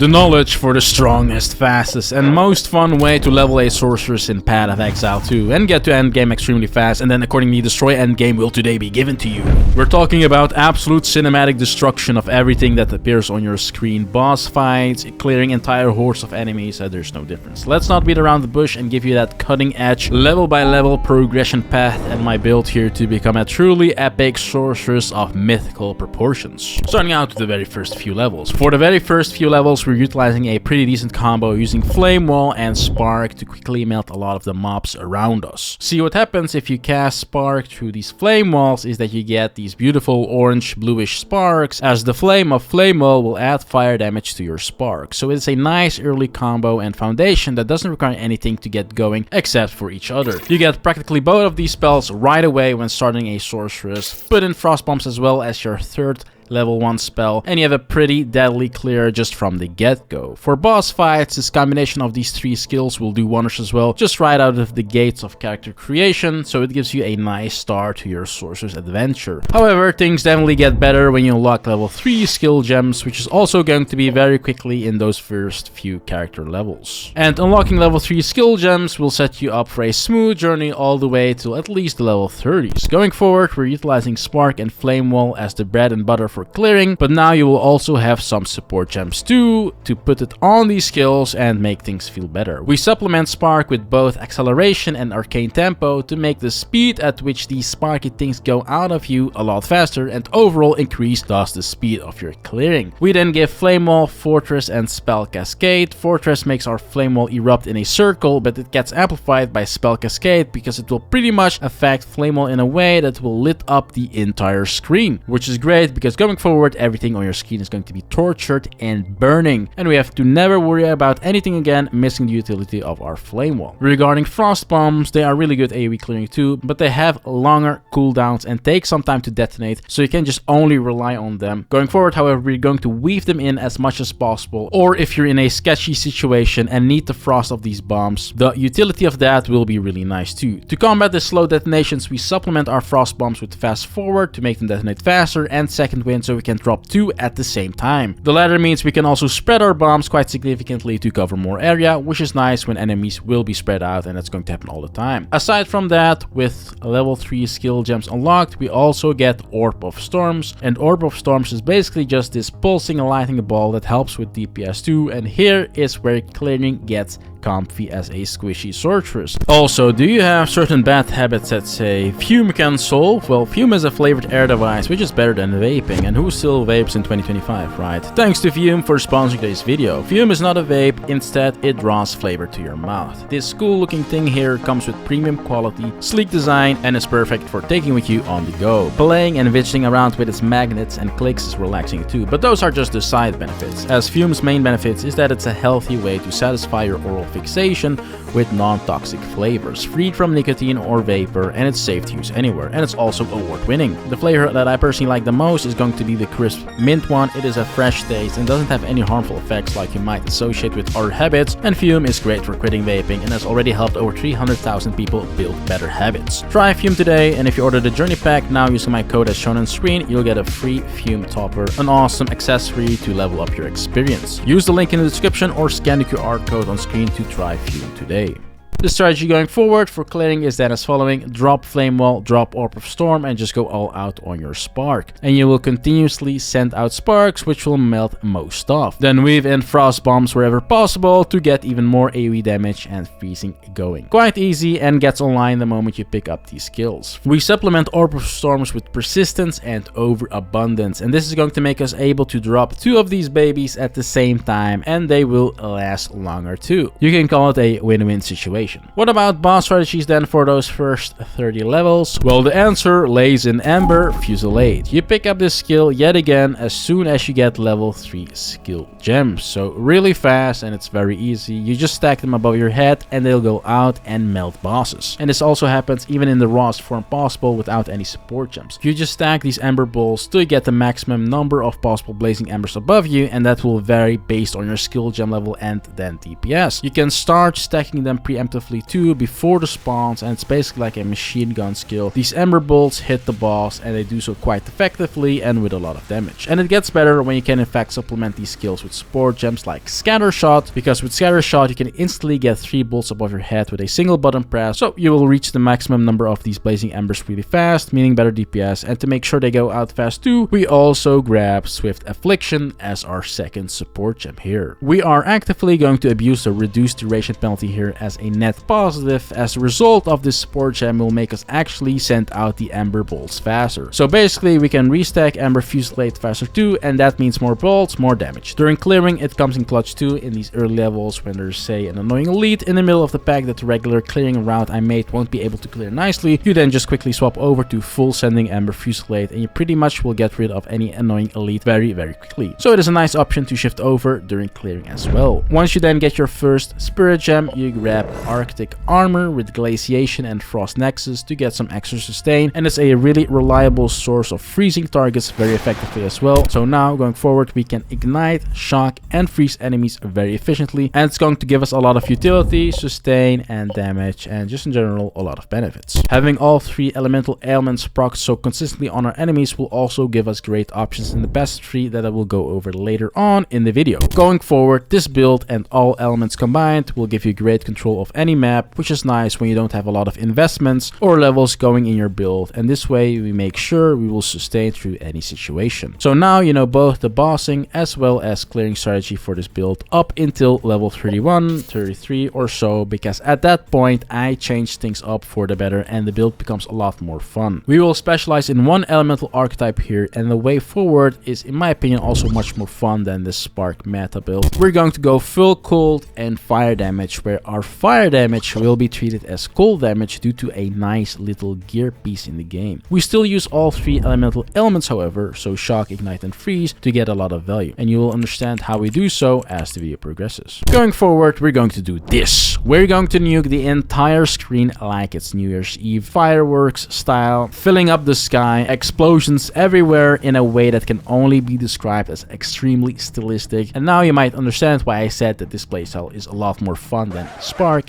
The knowledge for the strongest, fastest, and most fun way to level a sorceress in Path of Exile 2 and get to Endgame extremely fast and then accordingly destroy Endgame will today be given to you. We're talking about absolute cinematic destruction of everything that appears on your screen. Boss fights, clearing entire hordes of enemies, there's no difference. Let's not beat around the bush and give you that cutting edge, level by level progression path and my build here to become a truly epic sorceress of mythical proportions. Starting out with the very first few levels. For the very first few levels, we're utilizing a pretty decent combo using Flame Wall and Spark to quickly melt a lot of the mobs around us. See, what happens if you cast Spark through these flame walls is that you get these beautiful orange bluish sparks, as the flame of Flame Wall will add fire damage to your spark. So it's a nice early combo and foundation that doesn't require anything to get going except for each other. You get practically both of these spells right away when starting a sorceress. Put in frost bombs as well as your third level 1 spell, and you have a pretty deadly clear just from the get-go. For boss fights, this combination of these 3 skills will do wonders as well, just right out of the gates of character creation, so it gives you a nice start to your sorcerer's adventure. However, things definitely get better when you unlock level 3 skill gems, which is also going to be very quickly in those first few character levels. And unlocking level 3 skill gems will set you up for a smooth journey all the way to at least the level 30s. Going forward, we're utilizing Spark and Flame Wall as the bread and butter for clearing, but now you will also have some support gems too to put it on these skills and make things feel better. We supplement Spark with both acceleration and arcane tempo to make the speed at which these sparky things go out of you a lot faster and overall increase thus the speed of your clearing. We then give Flame Wall, Fortress and Spell Cascade. Fortress makes our Flame Wall erupt in a circle, but it gets amplified by Spell Cascade because it will pretty much affect Flame Wall in a way that will lit up the entire screen, which is great because going forward, everything on your screen is going to be tortured and burning, and we have to never worry about anything again missing the utility of our Flame Wall. Regarding Frost Bombs, they are really good AoE clearing too, but they have longer cooldowns and take some time to detonate, so you can just only rely on them. Going forward, however, we're going to weave them in as much as possible, or if you're in a sketchy situation and need the frost of these bombs, the utility of that will be really nice too. To combat the slow detonations, we supplement our Frost Bombs with Fast Forward to make them detonate faster and Second Wind so we can drop 2 at the same time. The latter means we can also spread our bombs quite significantly to cover more area, which is nice when enemies will be spread out, and that's going to happen all the time. Aside from that, with level 3 skill gems unlocked, we also get Orb of Storms, and Orb of Storms is basically just this pulsing and lightning ball that helps with DPS too, and here is where clearing gets comfy as a squishy sorceress. Also, do you have certain bad habits that say Fume can solve? Well, Fume is a flavored air device which is better than vaping, and who still vapes in 2025, right? Thanks to Fume for sponsoring this video. Fume is not a vape, instead it draws flavor to your mouth. This cool looking thing here comes with premium quality, sleek design, and is perfect for taking with you on the go. Playing and fidgeting around with its magnets and clicks is relaxing too, but those are just the side benefits, as Fume's main benefits is that it's a healthy way to satisfy your oral fixation with non-toxic flavors, freed from nicotine or vapor, and it's safe to use anywhere, and it's also award-winning. The flavor that I personally like the most is going to be the crisp mint one. It is a fresh taste and doesn't have any harmful effects like you might associate with other habits, and Fume is great for quitting vaping and has already helped over 300,000 people build better habits. Try Fume today, and if you order the Journey Pack now using my code as shown on screen, you'll get a free Fume topper, an awesome accessory to level up your experience. Use the link in the description or scan the QR code on screen to try Fume today. The strategy going forward for clearing is then as following: drop Flame Wall, drop Orb of Storm, and just go all out on your Spark. And you will continuously send out sparks which will melt most stuff. Then weave in Frost Bombs wherever possible to get even more AoE damage and freezing going. Quite easy and gets online the moment you pick up these skills. We supplement Orb of Storms with Persistence and Overabundance, and this is going to make us able to drop 2 of these babies at the same time, and they will last longer too. You can call it a win-win situation. What about boss strategies then for those first 30 levels? Well, the answer lays in Ember Fusillade. You pick up this skill yet again as soon as you get level 3 skill gems. So really fast, and it's very easy. You just stack them above your head and they'll go out and melt bosses. And this also happens even in the rawest form possible without any support gems. You just stack these Ember balls till you get the maximum number of possible blazing embers above you, and that will vary based on your skill gem level and then DPS. You can start stacking them preemptively effectively too before the spawns, and it's basically like a machine gun skill. These ember bolts hit the boss, and they do so quite effectively and with a lot of damage. And it gets better when you can in fact supplement these skills with support gems like Scatter Shot, because with Scatter Shot you can instantly get 3 bolts above your head with a single button press, so you will reach the maximum number of these blazing embers really fast, meaning better DPS. And to make sure they go out fast too, we also grab Swift Affliction as our second support gem here. We are actively going to abuse the reduced duration penalty here as a net positive. As a result of this support gem will make us actually send out the ember bolts faster. So basically we can restack ember fusillade faster too, and that means more bolts, more damage. During clearing it comes in clutch too in these early levels when there's say an annoying elite in the middle of the pack that the regular clearing route I made won't be able to clear nicely. You then just quickly swap over to full sending ember fusillade and you pretty much will get rid of any annoying elite very quickly. So it is a nice option to shift over during clearing as well. Once you then get your first spirit gem, you grab Arctic Armor with Glaciation and Frost Nexus to get some extra sustain, and it's a really reliable source of freezing targets very effectively as well. So now going forward we can ignite, shock and freeze enemies very efficiently, and it's going to give us a lot of utility, sustain and damage, and just in general a lot of benefits. Having all 3 elemental ailments proc so consistently on our enemies will also give us great options in the passive tree that I will go over later on in the video. Going forward, this build and all elements combined will give you great control of any map, which is nice when you don't have a lot of investments or levels going in your build, and this way we make sure we will sustain through any situation. So now you know both the bossing as well as clearing strategy for this build up until level 31, 33 or so, because at that point I changed things up for the better and the build becomes a lot more fun. We will specialize in one elemental archetype here, and the way forward is in my opinion also much more fun than the Spark meta build. We're going to go full cold and fire damage, where our fire damage will be treated as cold damage due to a nice little gear piece in the game. We still use all 3 elemental elements however, so shock, ignite and freeze, to get a lot of value, and you will understand how we do so as the video progresses. Going forward we're going to do this. We're going to nuke the entire screen like it's New Year's Eve, fireworks style, filling up the sky, explosions everywhere in a way that can only be described as extremely stylistic. And now you might understand why I said that this playstyle is a lot more fun than Spark.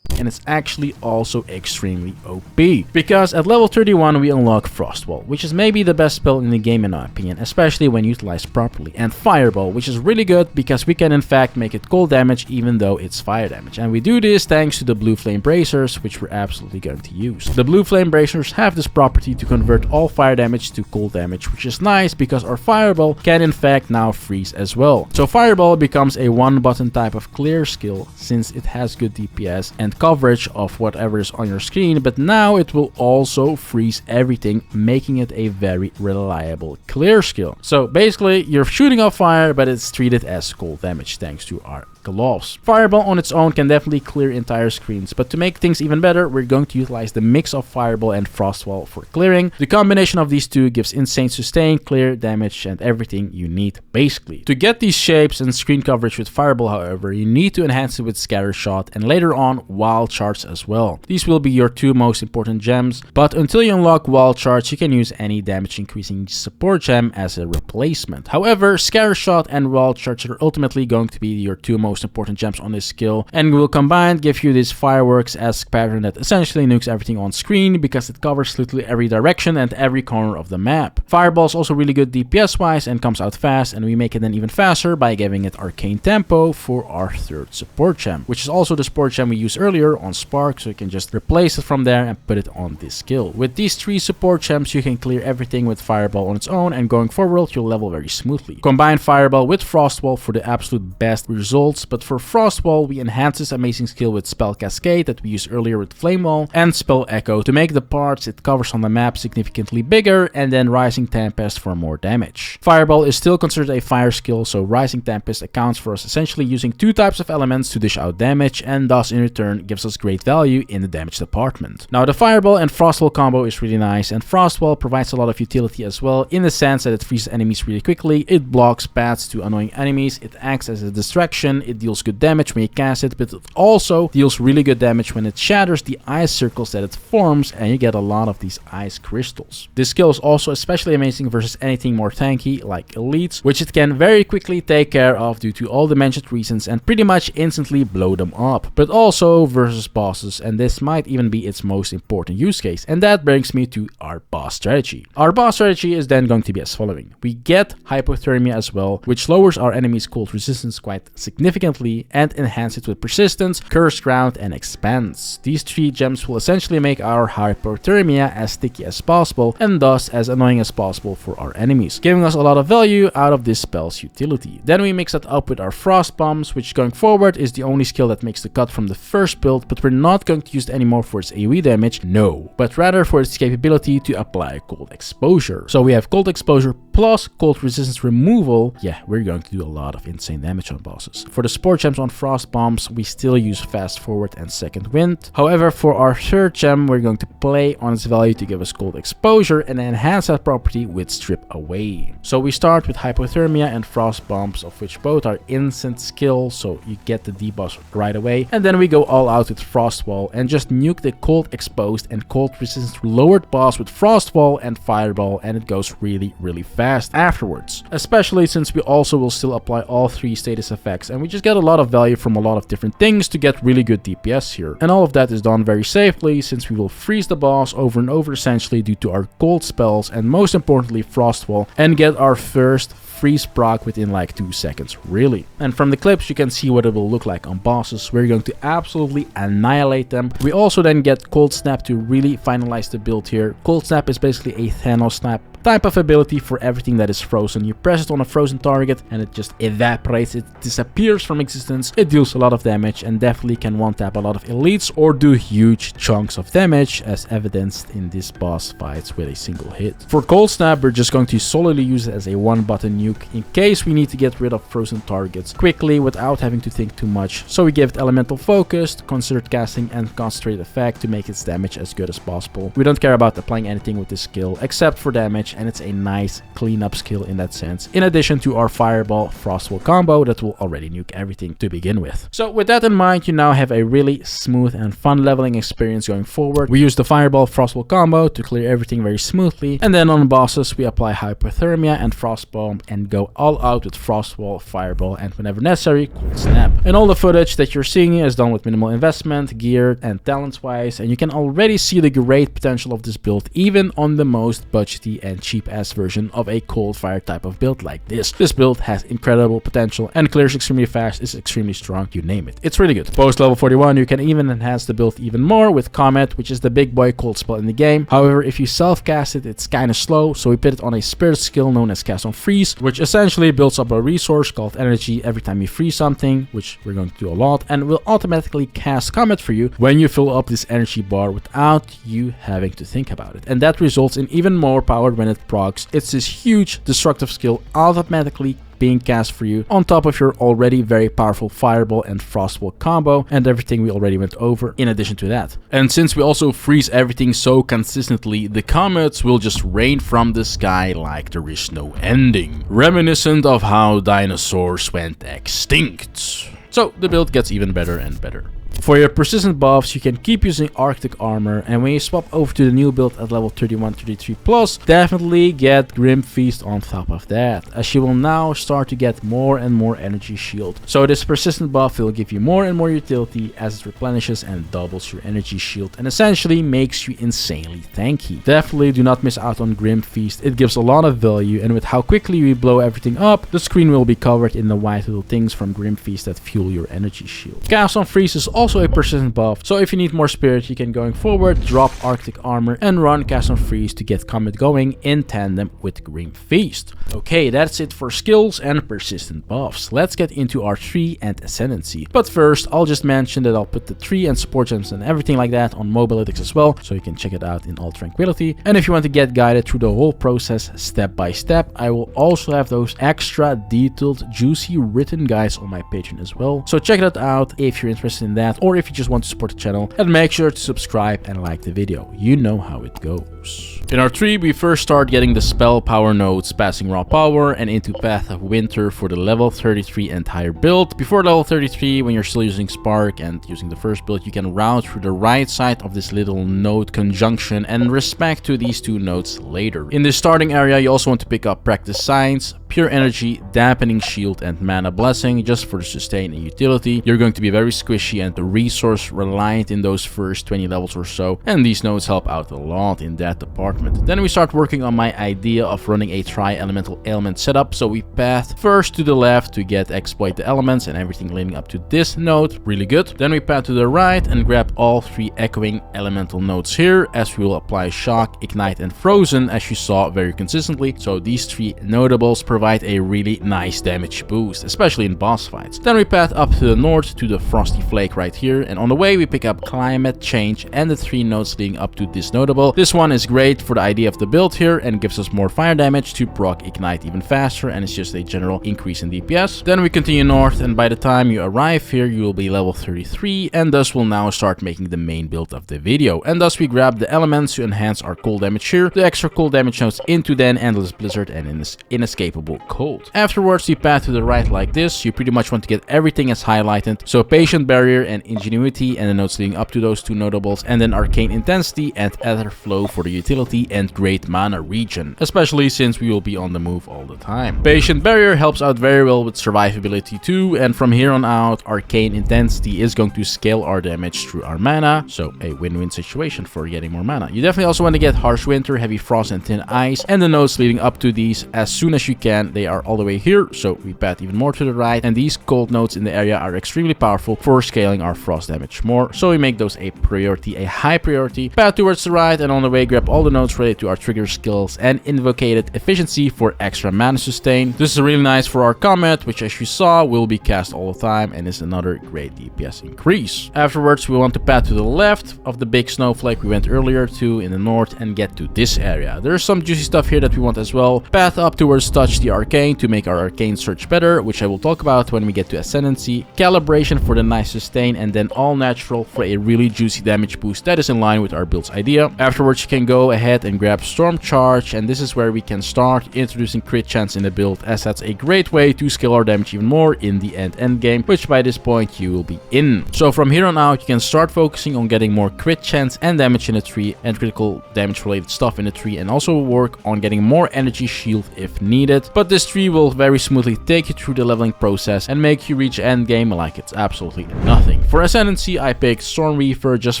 And it's actually also extremely OP. Because at level 31 we unlock Frostwall, which is maybe the best spell in the game in my opinion, especially when utilized properly, and Fireball, which is really good because we can in fact make it cold damage even though it's fire damage. And we do this thanks to the blue flame bracers, which we're absolutely going to use. The blue flame bracers have this property to convert all fire damage to cold damage, which is nice because our Fireball can in fact now freeze as well. So Fireball becomes a one button type of clear skill since it has good DPS and coverage of whatever is on your screen, but now it will also freeze everything, making it a very reliable clear skill. So basically you're shooting off fire, but it's treated as cold damage thanks to our gloves. Fireball on its own can definitely clear entire screens, but to make things even better, we're going to utilize the mix of Fireball and Frostwall for clearing. The combination of these two gives insane sustain, clear, damage, and everything you need basically. To get these shapes and screen coverage with Fireball, however, you need to enhance it with Scatter Shot and later on Wild Charge as well. These will be your 2 most important gems, but until you unlock Wild Charge, you can use any damage increasing support gem as a replacement. However, Scatter Shot and Wild Charge are ultimately going to be your 2 most important gems on this skill, and will combined give you this fireworks-esque pattern that essentially nukes everything on screen because it covers literally every direction and every corner of the map. Fireball is also really good DPS wise and comes out fast, and we make it then even faster by giving it Arcane Tempo for our 3rd support gem, which is also the support gem we used earlier on Spark, so you can just replace it from there and put it on this skill. With these 3 support gems you can clear everything with Fireball on its own, and going forward you'll level very smoothly. Combine Fireball with Frostwall for the absolute best results, but for Frostwall we enhance this amazing skill with Spell Cascade that we used earlier with Flame Wall and Spell Echo to make the parts it covers on the map significantly bigger, and then Rising Tempest for more damage. Fireball is still considered a fire skill, so Rising Tempest accounts for us essentially using 2 types of elements to dish out damage, and thus in return gives gives us great value in the damage department. Now the Fireball and Frostwall combo is really nice, and Frostwall provides a lot of utility as well in the sense that it freezes enemies really quickly, it blocks paths to annoying enemies, it acts as a distraction, it deals good damage when you cast it, but it also deals really good damage when it shatters the ice circles that it forms and you get a lot of these ice crystals. This skill is also especially amazing versus anything more tanky like elites, which it can very quickly take care of due to all the mentioned reasons and pretty much instantly blow them up, but also versus bosses, and this might even be its most important use case. And that brings me to our boss strategy. Our boss strategy is then going to be as following. We get hypothermia as well, which lowers our enemy's cold resistance quite significantly and enhance it with persistence, cursed ground, and expanse. These 3 gems will essentially make our hypothermia as sticky as possible and thus as annoying as possible for our enemies, giving us a lot of value out of this spell's utility. Then we mix that up with our frost bombs, which going forward is the only skill that makes the cut from the first build, but we're not going to use it anymore for its AoE damage, no, but rather for its capability to apply cold exposure. So we have cold exposure plus cold resistance removal. Yeah, we're going to do a lot of insane damage on bosses. For the sport gems on frost bombs, we still use fast forward and second wind. However, for our third gem, we're going to play on its value to give us cold exposure and enhance that property with strip away. So we start with hypothermia and frost bombs, of which both are instant skills, so you get the debuffs right away. And then we go all out with Frostwall and just nuke the cold exposed and cold resistance lowered boss with Frostwall and Fireball, and it goes really fast afterwards. Especially since we also will still apply all 3 status effects, and we just get a lot of value from a lot of different things to get really good DPS here. And all of that is done very safely since we will freeze the boss over and over essentially due to our cold spells and most importantly Frostwall, and get our first freeze proc within like 2 seconds, really. And from the clips you can see what it will look like on bosses. We're going to absolutely annihilate them. We also then get Cold Snap to really finalize the build here. Cold Snap is basically a Thanos snap type of ability for everything that is frozen. You press it on a frozen target and it just evaporates, it disappears from existence. It deals a lot of damage and definitely can one-tap a lot of elites or do huge chunks of damage, as evidenced in this boss fights with a single hit. For Cold Snap, we're just going to solely use it as a one-button nuke in case we need to get rid of frozen targets quickly without having to think too much. So we give it elemental focus, considered casting, and concentrate effect to make its damage as good as possible. We don't care about applying anything with this skill except for damage, and it's a nice cleanup skill in that sense, in addition to our Fireball Frostwall combo that will already nuke everything to begin with. So with that in mind, you now have a really smooth and fun leveling experience going forward. We use the Fireball Frostwall combo to clear everything very smoothly, and then on bosses we apply Hypothermia and Frostbomb and go all out with Frostwall, Fireball, and whenever necessary, Cold Snap. And all the footage that you're seeing is done with minimal investment, gear, and talents wise, and you can already see the great potential of this build even on the most budgety and cheap ass version of a cold fire type of build like this. This build has incredible potential and clears extremely fast, is extremely strong, you name it. It's really good. Post level 41 you can even enhance the build even more with Comet, which is the big boy cold spell in the game. However, if you self cast it, it's kinda slow, so we put it on a spirit skill known as Cast on Freeze, which essentially builds up a resource called energy every time you freeze something, which we're going to do a lot, and will automatically cast Comet for you when you fill up this energy bar without you having to think about it. And that results in even more power when it procs. It's this huge destructive skill automatically being cast for you on top of your already very powerful Fireball and Frostwall combo and everything we already went over in addition to that. And since we also freeze everything so consistently, the comets will just rain from the sky like there is no ending, reminiscent of how dinosaurs went extinct. So the build gets even better and better. For your persistent buffs, you can keep using Arctic Armor, and when you swap over to the new build at level 31-33 plus, definitely get Grim Feast on top of that, as you will now start to get more and more energy shield. So this persistent buff will give you more and more utility as it replenishes and doubles your energy shield and essentially makes you insanely tanky. Definitely do not miss out on Grim Feast, it gives a lot of value, and with how quickly we blow everything up, the screen will be covered in the white little things from Grim Feast that fuel your energy shield. Cast on Freeze is also a persistent buff, so if you need more spirit, you can going forward drop Arctic Armor and run Cast on Freeze to get Comet going in tandem with Grim Feast. Okay, that's it for skills and persistent buffs. Let's get into our tree and ascendancy. But first, I'll just mention that I'll put the tree and support gems and everything like that on Mobalytics as well, so you can check it out in all tranquility. And if you want to get guided through the whole process step by step, I will also have those extra detailed, juicy written guides on my Patreon as well. So check that out if you're interested in that. that, or if you just want to support the channel. And make sure to subscribe and like the video. You know how it goes. In our tree, we first start getting the spell power nodes, passing raw power and into Path of Winter for the level 33 entire build. Before level 33, when you're still using Spark and using the first build, you can route through the right side of this little node conjunction and respect to these two nodes later. In this starting area, you also want to pick up Practice Science, Pure Energy, Dampening Shield, and Mana Blessing just for the sustain and utility. You're going to be very squishy and resource reliant in those first 20 levels or so, and these nodes help out a lot in that department. Then we start working on my idea of running a tri-elemental ailment setup, so we path first to the left to get exploit the elements and everything leading up to this node, really good. Then we path to the right and grab all 3 echoing elemental nodes here, as we will apply Shock, Ignite, and Frozen as you saw very consistently. So these 3 notables provide a really nice damage boost, especially in boss fights. Then we path up to the north to the Frosty Flake right here, and on the way we pick up Climate Change and the 3 nodes leading up to this notable. This one is great for the idea of the build here and gives us more fire damage to proc Ignite even faster, and it's just a general increase in DPS. Then we continue north, and by the time you arrive here you will be level 33, and thus will now start making the main build of the video. And thus we grab the elements to enhance our cold damage here, the extra cold damage nodes into then Endless Blizzard and Inescapable Cold. Afterwards we path to the right like this. You pretty much want to get everything as highlighted, so Patient Barrier and Ingenuity and the nodes leading up to those 2 notables, and then Arcane Intensity and Ether Flow for the utility and Great Mana Regen, especially since we will be on the move all the time. Patient Barrier helps out very well with survivability too, and from here on out Arcane Intensity is going to scale our damage through our mana, so a win-win situation for getting more mana. You definitely also want to get Harsh Winter, Heavy Frost, and Thin Ice, and the nodes leading up to these as soon as you can. They are all the way here, so we path even more to the right, and these cold nodes in the area are extremely powerful for scaling our frost damage more, so we make those a priority, a high priority. Path towards the right, and on the way grab all the nodes related to our trigger skills and Invocated Efficiency for extra mana sustain. This is really nice for our combat, which as you saw will be cast all the time and is another great DPS increase. Afterwards we want to path to the left of the big snowflake we went earlier to in the north and get to this area. There's some juicy stuff here that we want as well. Path up towards Touch the Arcane to make our arcane search better, which I will talk about when we get to Ascendancy. Calibration for the nice sustain, and then All Natural for a really juicy damage boost that is in line with our build's idea. Afterwards you can go ahead and grab Storm Charge, and this is where we can start introducing crit chance in the build, as that's a great way to scale our damage even more in the endgame, which by this point you will be in. So from here on out you can start focusing on getting more crit chance and damage in the tree and critical damage related stuff in the tree, and also work on getting more energy shield if needed. But this tree will very smoothly take you through the leveling process and make you reach endgame like it's absolutely nothing. For Ascendancy I picked Storm Reaver just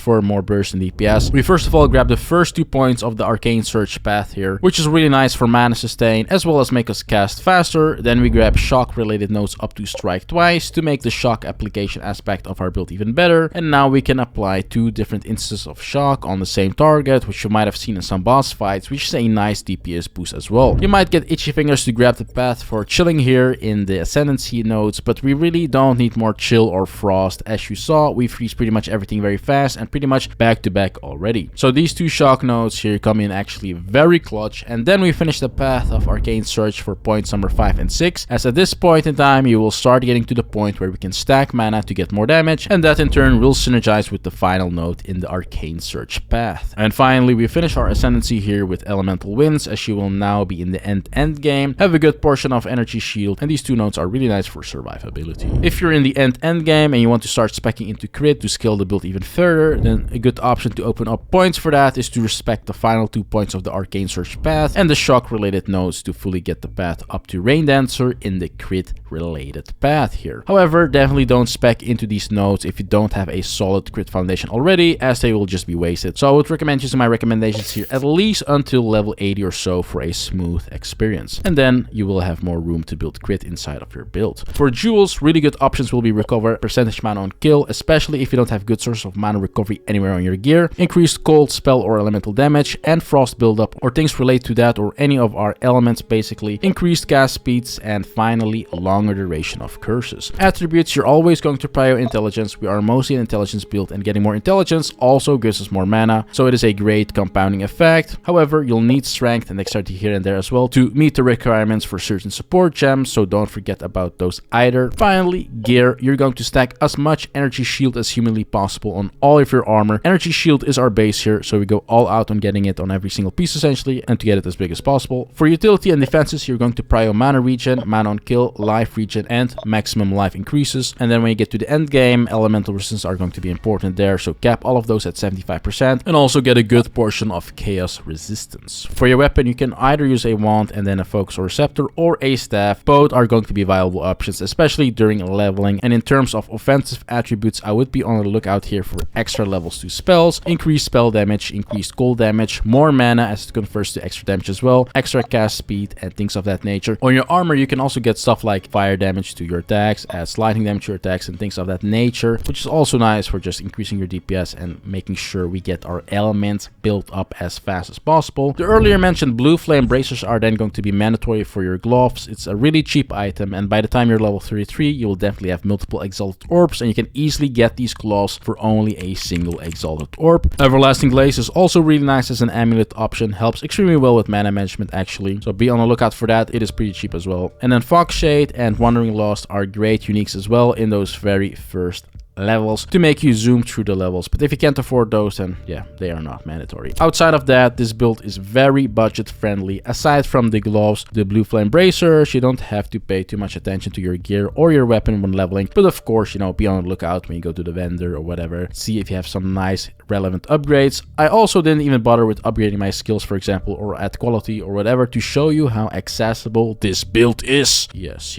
for more burst in DPS. We first of all grab the first 2 points of the Arcane Search path here, which is really nice for mana sustain as well as make us cast faster. Then we grab shock related nodes up to Strike Twice to make the shock application aspect of our build even better, and now we can apply 2 different instances of shock on the same target, which you might have seen in some boss fights, which is a nice DPS boost as well. You might get itchy fingers to grab the path for chilling here in the Ascendancy nodes, but we really don't need more chill or frost. As you saw, we freeze pretty much everything very fast and pretty much back to back already. So these 2 shock nodes here come in actually very clutch, and then we finish the path of Arcane Search for points number 5 and 6, as at this point in time you will start getting to the point where we can stack mana to get more damage, and that in turn will synergize with the final node in the Arcane Search path. And finally we finish our Ascendancy here with Elemental Winds, as you will now be in the end game, have a good portion of energy shield, and these 2 nodes are really nice for survivability. If you're in the end game and you want to start speccing into crit to scale the build even further, then a good option to open up points for that is to respect the final 2 points of the Arcane Search path and the shock related nodes to fully get the path up to Rain Dancer in the crit related path here. However, definitely don't spec into these nodes if you don't have a solid crit foundation already, as they will just be wasted. So I would recommend using my recommendations here at least until level 80 or so for a smooth experience, and then you will have more room to build crit inside of your build. For jewels, really good options will be recover percentage mana on kill, especially if you don't have good source of mana recovery anywhere on your gear, increased cold, spell or elemental damage, and frost buildup or things related to that, or any of our elements basically, increased cast speeds, and finally longer duration of curses. Attributes, you're always going to prior intelligence. We are mostly an intelligence build, and getting more intelligence also gives us more mana, so it is a great compounding effect. However, you'll need strength and dexterity here and there as well to meet the requirements for certain support gems, so don't forget about those either. Finally, gear, you're going to stack as much energy shield as humanly possible on all of your armor. Energy shield is our base here, so we go all out on getting it on every single piece essentially, and to get it as big as possible. For utility and defenses, you're going to prio mana regen, mana on kill, life regen, and maximum life increases. And then when you get to the end game, elemental resistance are going to be important there, so cap all of those at 75% and also get a good portion of chaos resistance. For your weapon, you can either use a wand and then a focus or scepter, or a staff. Both are going to be viable options, especially during leveling. And in terms of offensive attributes, I would be on the lookout here for extra levels to spells, increased spell damage, increased cold damage, more mana as it converts to extra damage as well, extra cast speed, and things of that nature. On your armor, you can also get stuff like fire damage to your attacks, add sliding damage to your attacks, and things of that nature, which is also nice for just increasing your DPS and making sure we get our elements built up as fast as possible. The earlier mentioned blue flame bracers are then going to be mandatory for your gloves. It's a really cheap item, and by the time you're level 33, you will definitely have multiple exalted orbs, and you can easily get these gloves for only a single exalted orb. Everlasting Glaze is also really nice as an amulet option, helps extremely well with mana management actually, so be on the lookout for that. It is pretty cheap as well. And then Fog Shade and Wandering Lost are great uniques as well in those very first levels to make you zoom through the levels, but if you can't afford those, then yeah, they are not mandatory. Outside of that, this build is very budget friendly. Aside from the gloves, the blue flame bracers, you don't have to pay too much attention to your gear or your weapon when leveling, but of course, you know, be on the lookout when you go to the vendor or whatever, see if you have some nice relevant upgrades. I also didn't even bother with upgrading my skills, for example, or add quality or whatever, to show you how accessible this build is. Yes,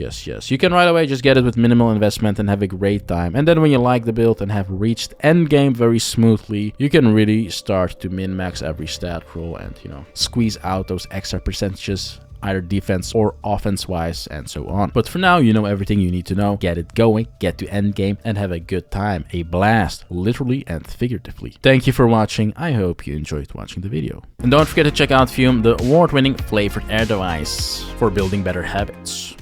you can right away just get it with minimal investment and have a great time, and then when you like the build and have reached endgame very smoothly, you can really start to min-max every stat roll and, you know, squeeze out those extra percentages, either defense or offense wise, and so on. But for now, you know everything you need to know. Get it going, get to endgame, and have a good time. A blast, literally and figuratively. Thank you for watching. I hope you enjoyed watching the video. And don't forget to check out Fume, the award-winning flavored air device for building better habits.